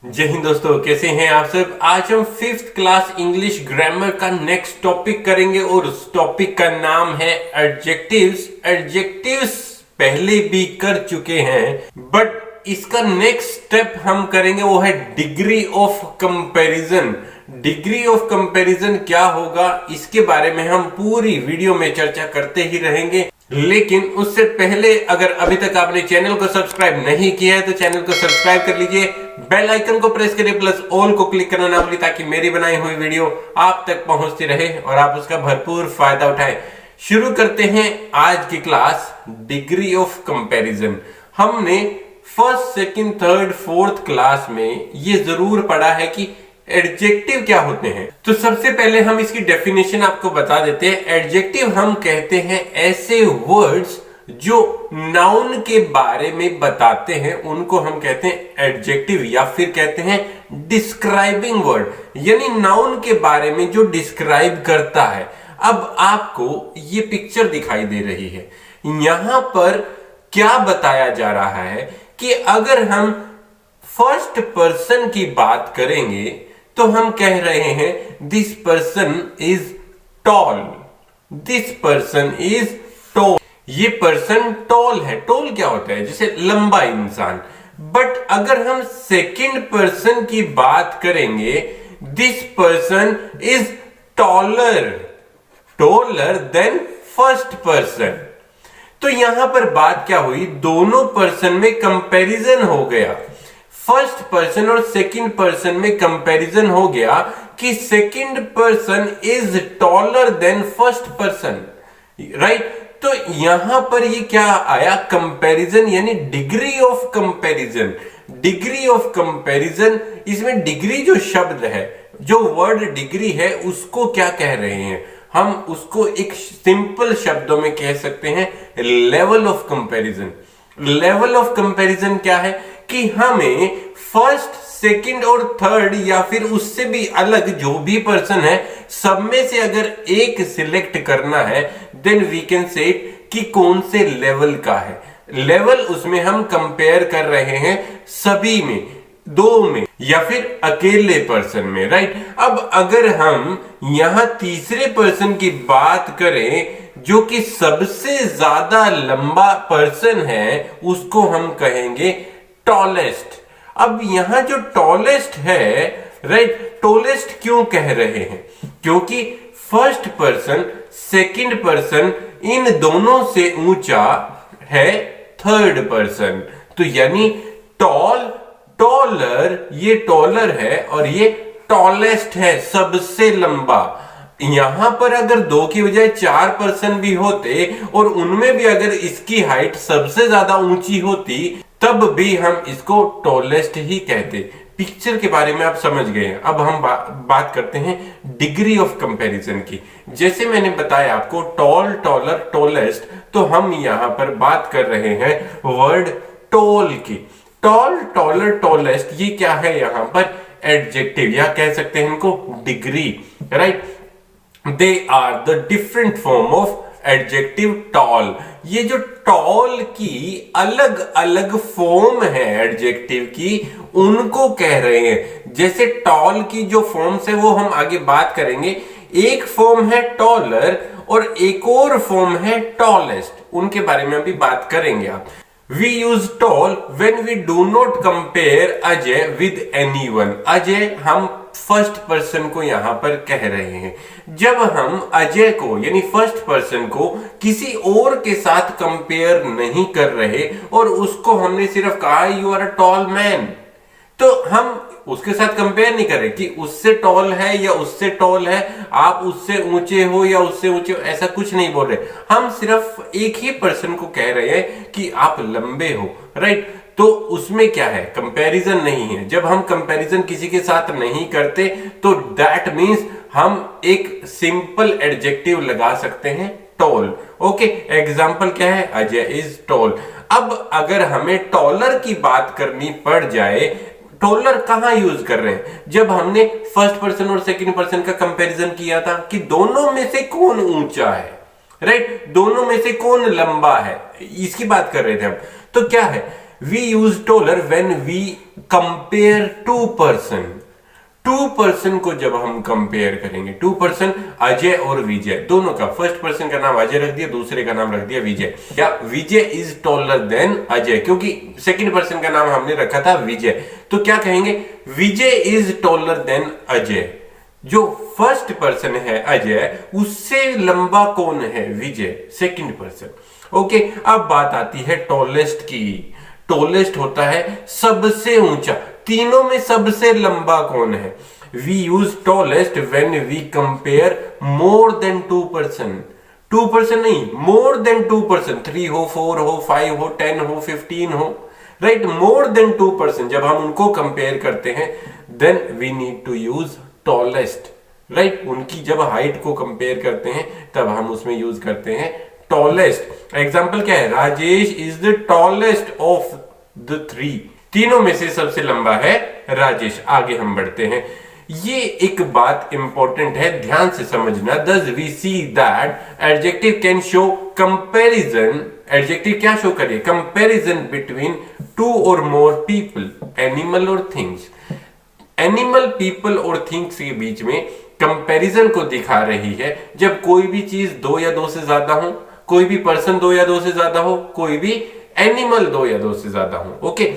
जय हिंद दोस्तों, कैसे हैं आप सब। आज हम 5th क्लास इंग्लिश ग्रामर का नेक्स्ट टॉपिक करेंगे और उस टॉपिक का नाम है एडजेक्टिव्स। एडजेक्टिव्स पहले भी कर चुके हैं बट इसका नेक्स्ट स्टेप हम करेंगे वो है degree of comparison. Degree of comparison क्या होगा इसके बारे में हम पूरी वीडियो में चर्चा करते ही रहेंगे, लेकिन उससे पहले अगर अभी तक आपने चैनल को सब्सक्राइब नहीं किया है तो चैनल को सब्सक्राइब कर लीजिए, बेल आइकन को प्रेस करिए, प्लस ऑल को क्लिक करना ना भूलिए ताकि मेरी बनाई हुई वीडियो आप तक पहुंचती रहे और आप उसका भरपूर फायदा उठाएं। शुरू करते हैं आज की क्लास, डिग्री ऑफ कंपैरिजन। हमने first, second, third, fourth class में ये जरूर पढ़ा है कि एडजेक्टिव क्या होते हैं। तो सबसे पहले हम इसकी डेफिनेशन आपको बता देते हैं। एडजेक्टिव हम कहते हैं ऐसे वर्ड्स जो नाउन के बारे में बताते हैं, उनको हम कहते हैं एडजेक्टिव, या फिर कहते हैं डिस्क्राइबिंग वर्ड, यानी नाउन के बारे में जो डिस्क्राइब करता है। अब आपको ये पिक्चर दिखाई दे रही है, यहां पर क्या बताया जा रहा है कि अगर हम फर्स्ट पर्सन की बात करेंगे तो हम कह रहे हैं this person is tall, this person is tall. ये पर्सन टॉल है। टॉल क्या होता है? जैसे लंबा इंसान। बट अगर हम सेकंड पर्सन की बात करेंगे, this person is taller, taller then first person. तो यहां पर बात क्या हुई, दोनों पर्सन में कंपैरिजन हो गया। फर्स्ट पर्सन और सेकंड पर्सन में कंपैरिजन हो गया कि second person is taller than first person, right. तो यहां पर ये क्या आया, कंपैरिजन, यानी degree of comparison. Degree of comparison, इसमें डिग्री जो शब्द है, जो वर्ड डिग्री है, उसको क्या कह रहे हैं हम? उसको एक सिंपल शब्दों में कह सकते हैं level of comparison. Level of comparison क्या है कि हमें फर्स्ट, सेकंड और थर्ड या फिर उससे भी अलग जो भी पर्सन है, सब में से अगर एक सिलेक्ट करना है, देन वी कैन से कि कौन से लेवल का है। लेवल उसमें हम कंपेयर कर रहे हैं सभी में, दो में या फिर अकेले पर्सन में, राइट। अब अगर हम यहां तीसरे पर्सन की बात करें जो कि सबसे ज्यादा लंबा पर्सन है, उसको हम कहेंगे टॉलेस्ट। अब यहां जो टॉलेस्ट है, राइट, टॉलेस्ट क्यों कह रहे हैं? क्योंकि फर्स्ट पर्सन, सेकंड पर्सन, इन दोनों से ऊंचा है थर्ड पर्सन। तो यानी टॉल, टॉलर, ये टॉलर है और ये टॉलेस्ट है, सबसे लंबा। यहां पर अगर दो की बजाय चार पर्सन भी होते और उनमें भी अगर इसकी हाइट सबसे ज्यादा ऊंची होती, तब भी हम इसको टॉलेस्ट ही कहते। पिक्चर के बारे में आप समझ गए हैं। अब हम बात करते हैं डिग्री ऑफ कंपैरिजन की। जैसे मैंने बताया आपको टॉल, टॉलर, टॉलेस्ट, तो हम यहां पर बात कर रहे हैं वर्ड टॉल की। टॉल, टॉलर, टॉलेस्ट, ये क्या है? यहां पर एडजेक्टिव, या कह सकते हैं इनको degree, right. They are the different form of adjective tall. ये जो टॉल की अलग अलग फॉर्म है एडजेक्टिव की, उनको कह रहे हैं। जैसे टॉल की जो फॉर्म्स है वो हम आगे बात करेंगे। एक फॉर्म है टॉलर और एक और फॉर्म है टॉलेस्ट, उनके बारे में अभी बात करेंगे आप। We use tall when we do not compare Ajay with anyone। Ajay हम फर्स्ट पर्सन को यहां पर कह रहे हैं। जब हम अजय को यानी फर्स्ट पर्सन को किसी और के साथ कंपेयर नहीं कर रहे और उसको हमने सिर्फ कहा you are a tall man, तो हम उसके साथ कंपेयर नहीं कर रहे कि उससे टॉल है या उससे टॉल है, आप उससे ऊंचे हो या उससे ऊंचे हो, ऐसा कुछ नहीं बोल रहे। हम सिर्फ एक ही पर्सन को कह रहे हैं कि आप लंबे हो, राइट। तो उसमें क्या है, कंपैरिजन नहीं है। जब हम कंपैरिजन किसी के साथ नहीं करते तो दैट मींस हम एक सिंपल एडजेक्टिव लगा सकते हैं, टॉल। ओके, एग्जांपल क्या है? Ajay is tall. अब अगर हमें टॉलर की बात करनी पड़ जाए, टॉलर कहां यूज कर रहे हैं? जब हमने फर्स्ट पर्सन और सेकंड पर्सन का कंपैरिजन किया था कि दोनों में से कौन ऊंचा है, राइट, दोनों में से कौन लंबा है, इसकी बात कर रहे थे हम। तो क्या है, we use taller when we compare two person. Two person को जब हम कंपेयर करेंगे, टू पर्सन अजय और विजय दोनों का, फर्स्ट पर्सन का नाम अजय रख दिया, दूसरे का नाम रख दिया विजय, या विजय इज टॉलर देन अजय, क्योंकि सेकंड पर्सन का नाम हमने रखा था विजय, तो क्या कहेंगे, विजय इज टॉलर देन अजय। जो फर्स्ट पर्सन है अजय, उससे लंबा कौन है, विजय, सेकंड पर्सन। ओके, अब बात आती है टॉलेस्ट की। टॉलेस्ट होता है सबसे ऊंचा, तीनों में सबसे लंबा कौन है। We use tallest when we compare more than two person. Two person नहीं, मोर देन टू पर्सन, 3 हो, 4 हो, 5 हो, 10 हो, 15 हो, right, more than two person जब हम उनको कंपेयर करते हैं, then we need to use tallest, right. उनकी जब हाइट को कंपेयर करते हैं तब हम उसमें यूज करते हैं टॉलेस्ट। एग्जाम्पल क्या है, Rajesh is the tallest of the 3, तीनों में से सबसे लंबा है राजेश। आगे हम बढ़ते हैं, ये एक बात इंपॉर्टेंट है, ध्यान से समझना। Thus we see that adjective can show comparison, adjective क्या शो करिए, कंपैरिजन बिटवीन टू और मोर पीपल, एनिमल और थिंग्स। एनिमल, पीपल और थिंग्स के बीच में कंपैरिजन को दिखा रही है जब कोई भी चीज 2 या 2 से ज्यादा हो, कोई भी पर्सन 2 या 2 से ज्यादा हो, कोई भी एनिमल 2 या 2 से ज्यादा हो। Okay,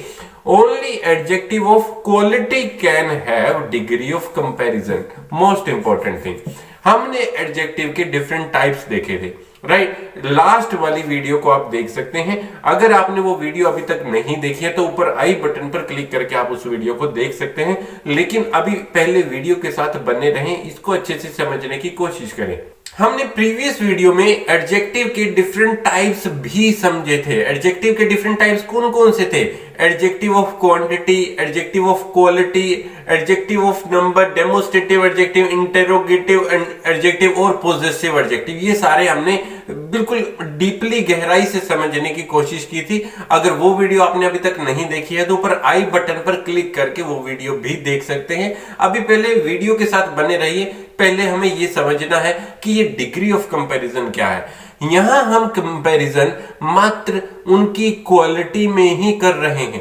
only adjective of quality can have degree of comparison. Most important thing, हमने एडजेक्टिव के डिफरेंट टाइप्स देखे थे, राइट। लास्ट वाली वीडियो को आप देख सकते हैं। अगर आपने वो वीडियो अभी तक नहीं देखी है तो ऊपर आई बटन पर क्लिक करके आप उस वीडियो को देख सकते हैं, लेकिन अभी पहले वीडियो के साथ बने रहें, इसको अच्छे से समझने की कोशिश करें। हमने प्रीवियस वीडियो में एडजेक्टिव के डिफरेंट टाइप्स भी समझे थे। एडजेक्टिव के डिफरेंट टाइप्स कौन कौन से थे, adjective of quantity, adjective of quality, adjective of number, demonstrative adjective, interrogative adjective और पॉजेसिव एडजेक्टिव। ये सारे हमने बिल्कुल डीपली गहराई से समझने की कोशिश की थी। अगर वो वीडियो आपने अभी तक नहीं देखी है तो ऊपर आई बटन पर क्लिक करके वो वीडियो भी देख सकते हैं। अभी पहले वीडियो के साथ बने रहिए। पहले हमें ये समझना है कि ये डिग्री ऑफ कंपैरिजन क्या है। यहां हम कंपैरिजन मात्र उनकी क्वालिटी में ही कर रहे हैं,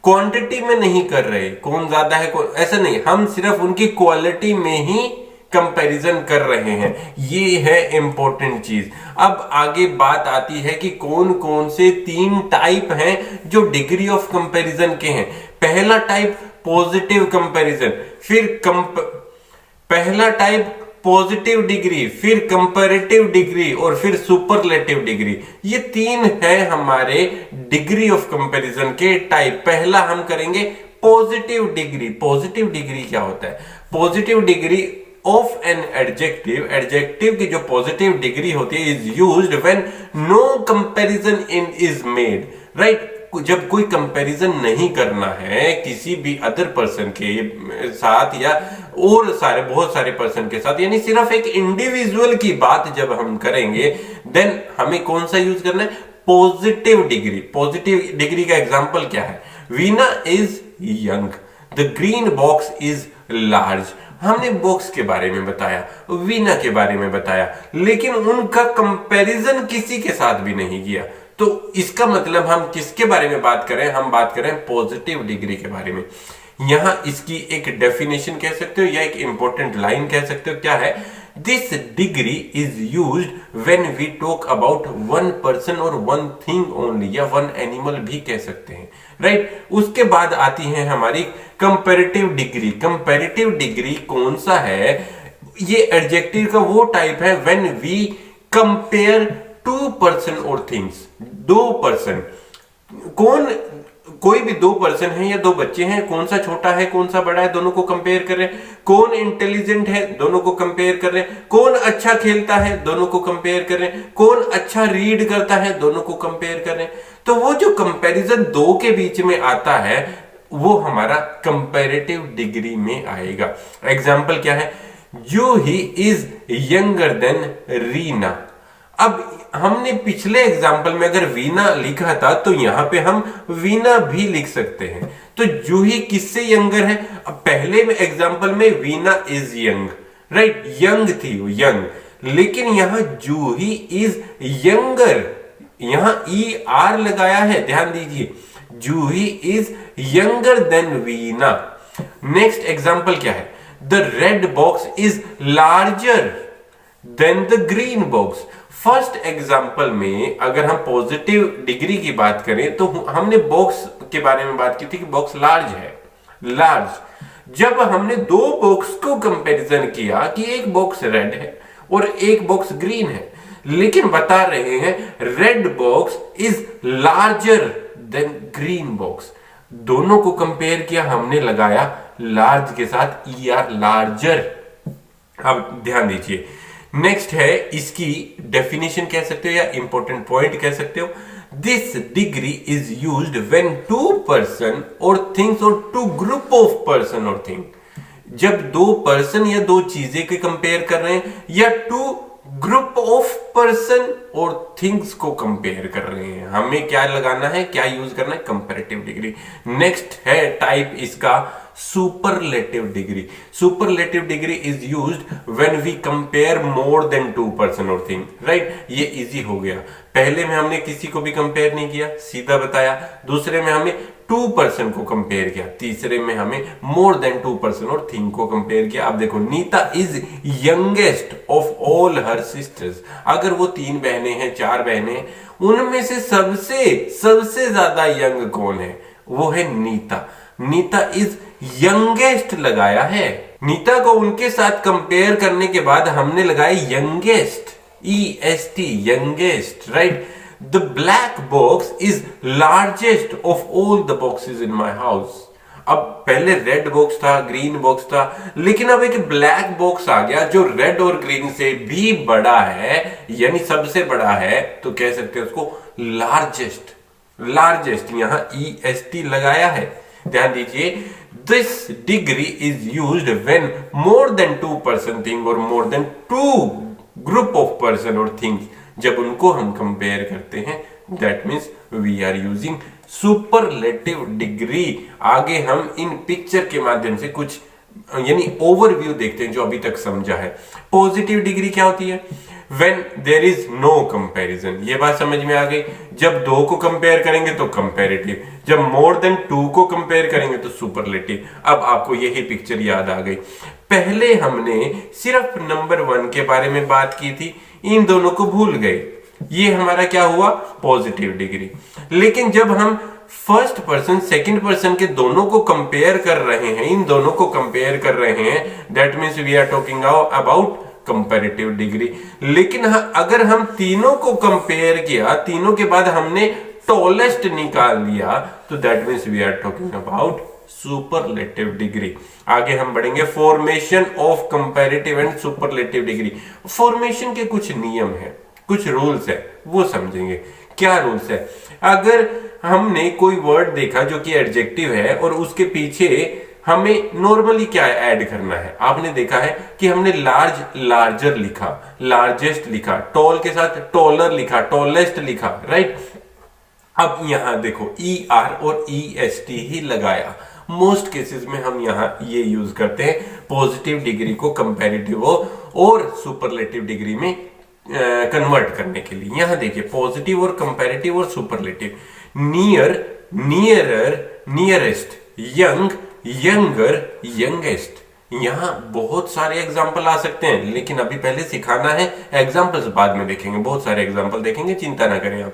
क्वांटिटी में नहीं कर रहे, कौन ज्यादा है ऐसा नहीं, हम सिर्फ उनकी क्वालिटी में ही कंपैरिजन कर रहे हैं। ये है इंपॉर्टेंट चीज। अब आगे बात आती है कि कौन कौन से 3 टाइप हैं जो डिग्री ऑफ कंपैरिजन के हैं। पहला टाइप पॉजिटिव कंपैरिजन, फिर पहला टाइप पॉजिटिव डिग्री, फिर कंपैरेटिव डिग्री और फिर सुपरलेटिव डिग्री। ये 3 है हमारे डिग्री ऑफ कंपैरिजन के टाइप। पहला हम करेंगे पॉजिटिव डिग्री। पॉजिटिव डिग्री क्या होता है, positive degree of an adjective, adjective की जो पॉजिटिव डिग्री होती है is used when no comparison is made, right. जब कोई कंपैरिजन नहीं करना है किसी भी अदर पर्सन के साथ या और बहुत सारे पर्सन के साथ, यानी सिर्फ एक इंडिविजुअल की बात जब हम करेंगे, देन हमें कौन सा यूज करना है, पॉजिटिव डिग्री। पॉजिटिव डिग्री का एग्जांपल क्या है, Veena is young, the green box is large. हमने बॉक्स के बारे में बताया, वीना के बारे में बताया, लेकिन उनका कंपैरिजन किसी के साथ भी नहीं किया। तो इसका मतलब हम किसके बारे में बात करें, हम बात करें पॉजिटिव डिग्री के बारे में। यहां इसकी एक डेफिनेशन कह सकते हो या एक इंपॉर्टेंट लाइन कह सकते हो, क्या है, this degree is used when we talk about one person और वन थिंग ओनली, या वन एनिमल भी कह सकते हैं, राइट। उसके बाद आती है हमारी कंपैरेटिव डिग्री। कंपैरेटिव डिग्री कौन सा है, ये एडजेक्टिव का वो टाइप है व्हेन वी कंपेयर 2 पर्सन और थिंग्स, 2 पर्सन, कोई भी 2 पर्सन है या 2 बच्चे हैं, कौन सा छोटा है कौन सा बड़ा है, दोनों को कंपेयर कर रहे हैं। कौन इंटेलिजेंट है, दोनों को कंपेयर कर रहे हैं। कौन अच्छा खेलता है, दोनों को कंपेयर कर रहे हैं। कौन अच्छा रीड करता है, दोनों को कंपेयर कर रहे हैं। तो वो जो कंपैरिजन 2 के बीच में आता है वो हमारा कंपैरेटिव डिग्री में आएगा। एग्जाम्पल क्या है, जूही इज यंगर देन रीना। अब हमने पिछले एग्जाम्पल में अगर वीना लिखा था तो यहां पे हम वीना भी लिख सकते हैं। तो जूही किससे यंगर है, अब पहले में एग्जाम्पल में Veena is young, right, young थी वो, यंग, लेकिन यहां जूही इज यंगर, यहां ई आर लगाया है, ध्यान दीजिए, Juhi is younger than Veena. Next example क्या है? The red box is larger than the green box. First example में अगर हम पॉजिटिव डिग्री की बात करें तो हमने बॉक्स के बारे में बात की थी कि बॉक्स लार्ज है, लार्ज। जब हमने दो बॉक्स को कंपैरिजन किया कि एक बॉक्स रेड है और एक बॉक्स ग्रीन है, लेकिन बता रहे हैं red box is larger then green box. दोनों को कंपेयर किया, हमने लगाया लार्ज के साथ ER, लार्जर। अब ध्यान दीजिए, नेक्स्ट है, इसकी डेफिनेशन कह सकते हो या इंपॉर्टेंट पॉइंट कह सकते हो। This degree is used when two person और थिंग्स और टू ग्रुप ऑफ पर्सन और थिंग। जब दो पर्सन या दो चीजें के कंपेयर कर रहे हैं या टू ग्रुप ऑफ पर्सन और थिंग्स को कंपेयर कर रहे हैं, हमें क्या लगाना है, क्या यूज करना है? Comparative degree. नेक्स्ट है टाइप इसका superlative degree. Superlative degree is used when we compare more than two person और थिंग, राइट। ये इजी हो गया। पहले में हमने किसी को भी कंपेयर नहीं किया, सीधा बताया। दूसरे में हमने टू पर्सन को कंपेयर किया। तीसरे में हमें मोर देन टू पर्सन और थिंग को कंपेयर किया। अब देखो, Neeta is youngest of all her sisters. अगर वो 3 बहनें हैं, 4 बहनें हैं, उनमें से सबसे ज्यादा यंग कौन है? वो है नीता। नीता इज यंगेस्ट लगाया है। नीता को उनके साथ कंपेयर करने के बाद हमने लगाया youngest, EST, youngest, right. The black box is largest of all the boxes in my house. अब पहले रेड बॉक्स था, ग्रीन बॉक्स था, लेकिन अब एक ब्लैक बॉक्स आ गया जो रेड और ग्रीन से भी बड़ा है, यानी सबसे बड़ा है, तो कह सकते हैं उसको लार्जेस्ट। लार्जेस्ट यहां EST लगाया है। ध्यान दीजिए, this degree is used when more than two person thing और more than two group of person और थिंग्स। जब उनको हम कंपेयर करते हैं, that means we are using superlative degree. आगे हम इन पिक्चर के माध्यम से कुछ यानी ओवरव्यू देखते हैं जो अभी तक समझा है। पॉजिटिव डिग्री क्या होती है? When there is no comparison, ये बात समझ में आ गई। जब दो को कंपेयर करेंगे तो कंपैरेटिव, जब मोर देन टू को कंपेयर करेंगे तो सुपरलेटिव। अब आपको यही पिक्चर याद आ गई। पहले हमने सिर्फ नंबर 1 के बारे में बात की थी, इन दोनों को भूल गए। ये हमारा क्या हुआ? Positive degree. लेकिन जब हम फर्स्ट पर्सन सेकंड पर्सन के दोनों को कंपेयर कर रहे हैं, इन दोनों को कंपेयर कर रहे हैं, that means we are talking about comparative degree. लेकिन अगर हम तीनों को कंपेयर किया, तीनों के बाद हमने टॉलेस्ट निकाल लिया, तो that means we are talking about superlative degree. आगे हम बढ़ेंगे formation of comparative and superlative degree. Formation के कुछ नियम है, कुछ रूल्स है, वो समझेंगे। क्या रूल्स है? अगर हमने कोई वर्ड देखा जो कि एडजेक्टिव है और उसके पीछे हमें नॉर्मली क्या ऐड करना है, आपने देखा है कि हमने लार्ज लार्जर लिखा, लार्जेस्ट लिखा, टॉल के साथ टॉलर लिखा, टॉलेस्ट लिखा, राइट। अब यहां देखो ER और EST ही लगाया। मोस्ट केसेस में हम यहां ये यूज करते हैं पॉजिटिव डिग्री को कंपैरेटिव और सुपरलेटिव डिग्री में कन्वर्ट करने के लिए। यहां देखिए, पॉजिटिव और कंपैरेटिव और superlative. Near, nearer, nearest, young, younger, youngest. यहां बहुत सारे एग्जाम्पल आ सकते हैं, लेकिन अभी पहले सिखाना है, एग्जाम्पल्स बाद में देखेंगे, बहुत सारे एग्जाम्पल देखेंगे, चिंता ना करें आप।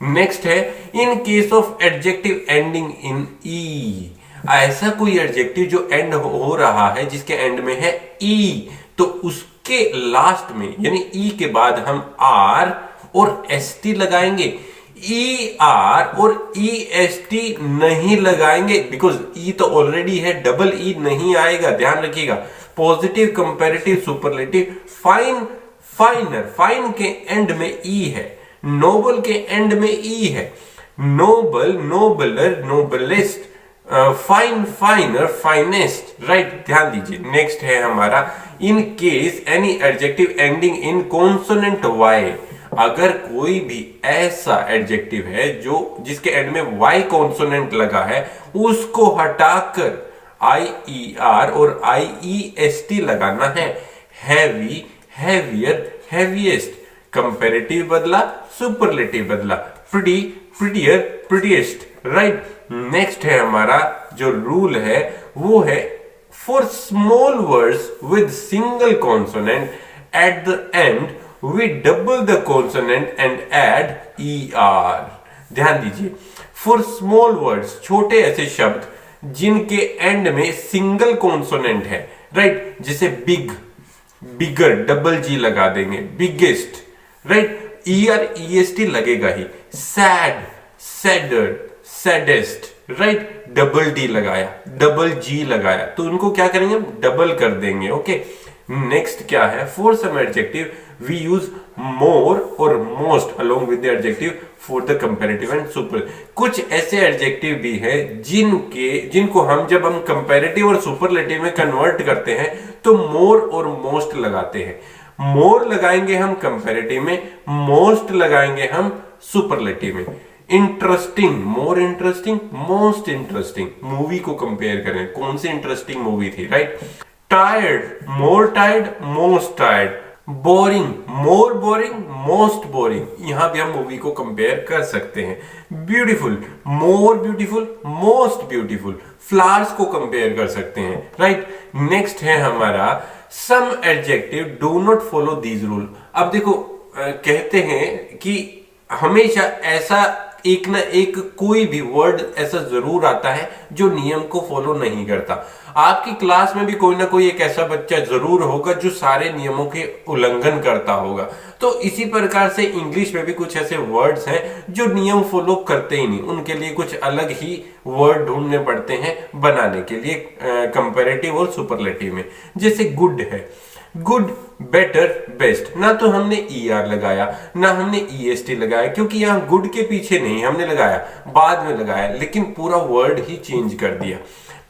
नेक्स्ट है, in case of adjective ending in E. ऐसा कोई एडजेक्टिव जो एंड हो रहा है, जिसके एंड में है ई, तो उसके लास्ट में यानी ई के बाद हम R और ST लगाएंगे। ER और EST नहीं लगाएंगे, बिकॉज E तो ऑलरेडी है, डबल E नहीं आएगा, ध्यान रखिएगा। Positive, comparative, superlative, fine, finer, fine के एंड में E है, नोबल के एंड में E है, noble, nobler, noblest, fine, finer, finest, right. ध्यान दीजिए, नेक्स्ट है हमारा in case any adjective ending in consonant Y। अगर कोई भी ऐसा एडजेक्टिव है जो जिसके एंड में Y कॉन्सोनेंट लगा है, उसको हटाकर IER और IEST लगाना है। Heavy, heavier, heaviest. कंपैरेटिव बदला, सुपरलेटिव बदला। Pretty, prettier, prettiest, right. Next है हमारा जो रूल है वो है for small words with single consonant at the end we double the consonant and add ER। ध्यान दीजिए, फॉर स्मॉल वर्ड्स, छोटे ऐसे शब्द जिनके एंड में सिंगल कॉन्सोनेंट है, राइट, जैसे बिग, बिगर, डबल G लगा देंगे, बिगेस्ट, राइट, ER EST लगेगा ही। Sad, sadder, saddest, right, double D लगाया, डबल G लगाया, तो उनको क्या करेंगे हम, डबल कर देंगे। ओके। नेक्स्ट क्या है, for some adjective we use more और most along with the adjective for the comparative and super. कुछ ऐसे एडजेक्टिव भी हैं जिनको हम जब हम कंपैरेटिव और सुपरलेटिव में कन्वर्ट करते हैं तो मोर और मोस्ट लगाते हैं। मोर लगाएंगे हम कंपैरेटिव में, मोस्ट लगाएंगे हम सुपरलेटिव में। Interesting, more interesting, most interesting. Movie को कंपेयर करें, कौन सी इंटरेस्टिंग मूवी थी, right. Tired, more tired, most tired. Boring, more boring, most boring. यहां भी हम मूवी को कंपेयर कर सकते हैं। Beautiful, more beautiful, most beautiful. Flowers को कंपेयर कर सकते हैं, राइट। नेक्स्ट है हमारा some adjective do not follow these rule. अब देखो, कहते हैं कि हमेशा ऐसा एक ना एक कोई भी वर्ड ऐसा जरूर आता है जो नियम को फॉलो नहीं करता। आपकी क्लास में भी कोई ना कोई एक ऐसा बच्चा जरूर होगा जो सारे नियमों के उल्लंघन करता होगा। तो इसी प्रकार से इंग्लिश में भी कुछ ऐसे वर्ड्स हैं जो नियम फॉलो करते ही नहीं, उनके लिए कुछ अलग ही वर्ड ढूंढने पड़ते हैं बनाने के लिए कंपैरेटिव और सुपरलेटिव में। जैसे गुड है, गुड, बेटर, बेस्ट। ना तो हमने ER लगाया ना हमने EST लगाया, क्योंकि यहां गुड के पीछे नहीं हमने लगाया, बाद में लगाया, लेकिन पूरा वर्ड ही चेंज कर दिया।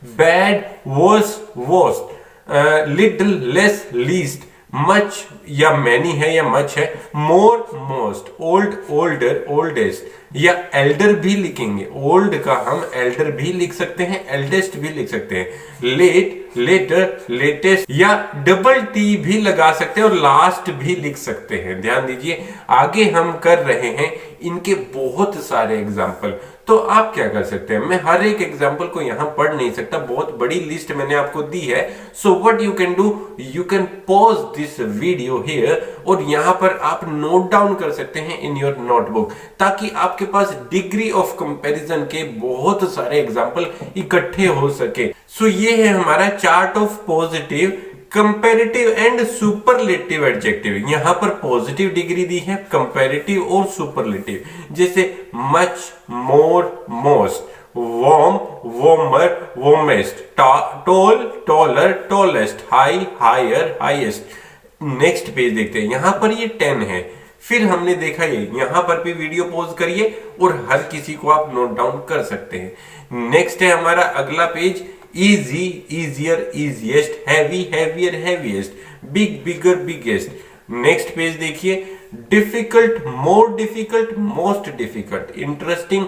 Bad, worse, worst, little, less, least, much या मैनी है या मच है, more, most, old, older, oldest, या एल्डर भी लिखेंगे। ओल्ड का हम एल्डर भी लिख सकते हैं, एल्डेस्ट भी लिख सकते हैं। लेट, लेटर, लेटेस्ट, या डबल T भी लगा सकते हैं और लास्ट भी लिख सकते हैं। ध्यान दीजिए, आगे हम कर रहे हैं इनके बहुत सारे एग्जाम्पल। तो आप क्या कर सकते हैं, मैं हर एक एग्जाम्पल को यहां पढ़ नहीं सकता, बहुत बड़ी लिस्ट मैंने आपको दी है। So what you can do, you can pause this video here और यहां पर आप नोट डाउन कर सकते हैं इन योर नोटबुक, ताकि आपके पास डिग्री ऑफ कंपैरिजन के बहुत सारे एग्जाम्पल इकट्ठे हो सके। सो ये है हमारा chart of positive, comparative and superlative adjective. यहां पर पॉजिटिव डिग्री दी है, कंपैरेटिव और सुपरलेटिव, जैसे much, more, most, warm, warmer, warmest, tall, taller, tallest, high, higher, highest. Next page देखते हैं, यहां पर ये 10 है। फिर हमने देखा ये, यहां पर भी वीडियो पॉज करिए और हर किसी को आप नोट डाउन कर सकते हैं। नेक्स्ट है हमारा अगला page, easy, easier, easiest, heavy, heavier, heaviest, big, bigger, biggest. Next page देखिए, difficult, more difficult, most difficult, interesting,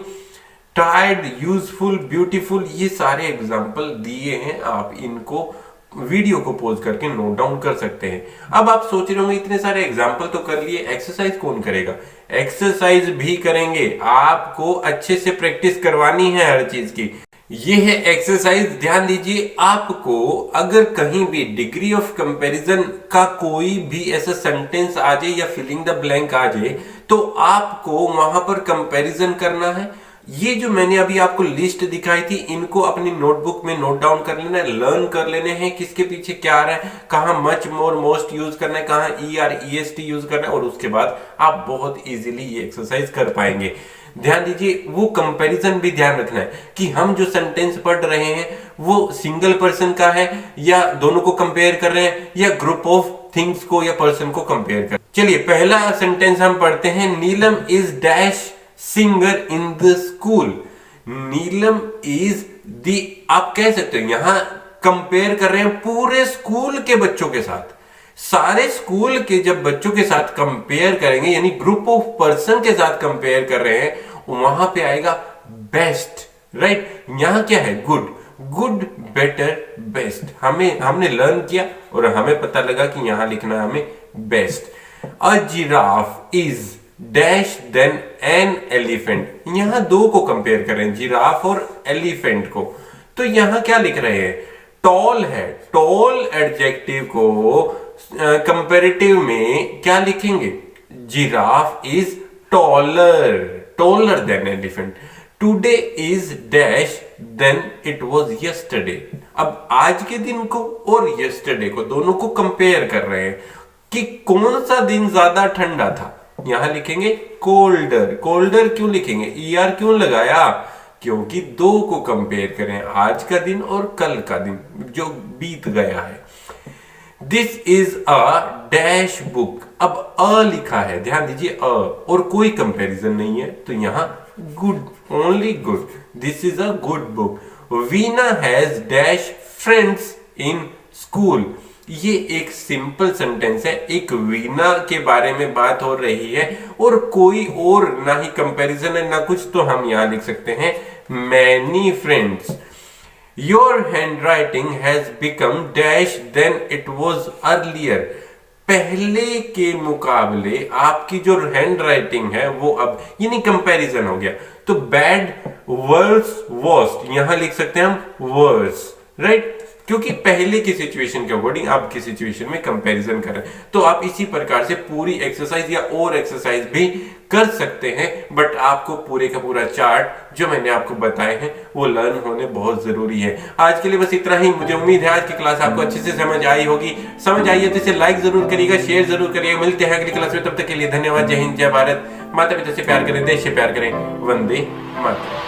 tired, useful, beautiful. ये सारे एग्जाम्पल दिए हैं, आप इनको वीडियो को पॉज करके नोट डाउन कर सकते हैं। अब आप सोच रहे होंगे इतने सारे एग्जाम्पल तो कर लिए, एक्सरसाइज कौन करेगा? एक्सरसाइज भी करेंगे, आपको अच्छे से प्रैक्टिस करवानी है हर चीज की। ये है एक्सरसाइज, ध्यान दीजिए। आपको अगर कहीं भी डिग्री ऑफ कंपैरिजन का कोई भी ऐसा सेंटेंस आ जाए या फिलिंग द ब्लैंक आ जाए, तो आपको वहां पर कंपैरिजन करना है। ये जो मैंने अभी आपको लिस्ट दिखाई थी, इनको अपनी नोटबुक में नोट डाउन कर लेना है, लर्न कर लेने हैं किसके पीछे क्या आ रहा है, कहां मच, मोर, मोस्ट यूज करना है, कहां ER EST यूज करना है, और उसके बाद आप बहुत इजीली ये एक्सरसाइज कर पाएंगे। ध्यान दीजिए, वो कंपैरिजन भी ध्यान रखना है कि हम जो सेंटेंस पढ़ रहे हैं वो सिंगल पर्सन का है या दोनों को कंपेयर कर रहे हैं या ग्रुप ऑफ थिंग्स को या पर्सन को कंपेयर कर। चलिए पहला सेंटेंस हम पढ़ते हैं, Neelam is dash singer in the school. Neelam is the, आप कह सकते हो यहां कंपेयर कर रहे हैं पूरे स्कूल के बच्चों के साथ। सारे स्कूल के जब बच्चों के साथ कंपेयर करेंगे, यानी ग्रुप ऑफ पर्सन के साथ कंपेयर कर रहे हैं, वहां पे आएगा बेस्ट, राइट। यहां क्या है, गुड, गुड, बेटर, बेस्ट। हमने लर्न किया और हमें पता लगा कि यहां लिखना है हमें best. A giraffe is dash than an elephant. यहां दो को कंपेयर करें, जिराफ और एलिफेंट को, तो यहां क्या लिख रहे हैं, टॉल है। टॉल एडजेक्टिव को कंपेरेटिव में क्या लिखेंगे, giraffe is taller, taller than elephant. Today is dash than it was yesterday. अब आज के दिन को और यस्टरडे को दोनों को कंपेयर कर रहे हैं कि कौन सा दिन ज्यादा ठंडा था। यहां लिखेंगे कोल्डर। कोल्डर क्यों लिखेंगे, ईआर क्यों लगाया, क्योंकि दो को कंपेयर करें, आज का दिन और कल का दिन जो बीत गया है। This is a dash book. अब अ लिखा है, ध्यान दीजिए अ, और कोई कंपैरिजन नहीं है, तो यहां good, only good. This is a good book. Veena has dash friends in school. ये एक सिंपल सेंटेंस है, एक वीना के बारे में बात हो रही है और कोई और ना ही कंपैरिजन है ना कुछ, तो हम यहां लिख सकते हैं many friends. Your handwriting has become dash than it was earlier. पहले के मुकाबले आपकी जो हैंड राइटिंग है वो अब, यानी कंपैरिजन हो गया, तो बैड वर्स वर्स्ट, यहां लिख सकते हैं हम वर्स, राइट, क्योंकि पहले की सिचुएशन के अकॉर्डिंग अब की सिचुएशन में कंपैरिजन कर रहे हैं। तो आप इसी प्रकार से पूरी एक्सरसाइज या और एक्सरसाइज भी कर सकते हैं, बट आपको पूरे का पूरा चार्ट जो मैंने आपको बताए हैं वो लर्न होने बहुत जरूरी है। आज के लिए बस इतना ही। मुझे उम्मीद है आज की क्लास आपको अच्छे से समझ आई होगी। समझ आई है तो इसे लाइक जरूर करिएगा, शेयर जरूर करिएगा। मिलते हैं अगली क्लास में, तब तक के लिए धन्यवाद। जय हिंद, जय भारत। माता पिता से प्यार करें, देश से प्यार करें। वंदे मातरम।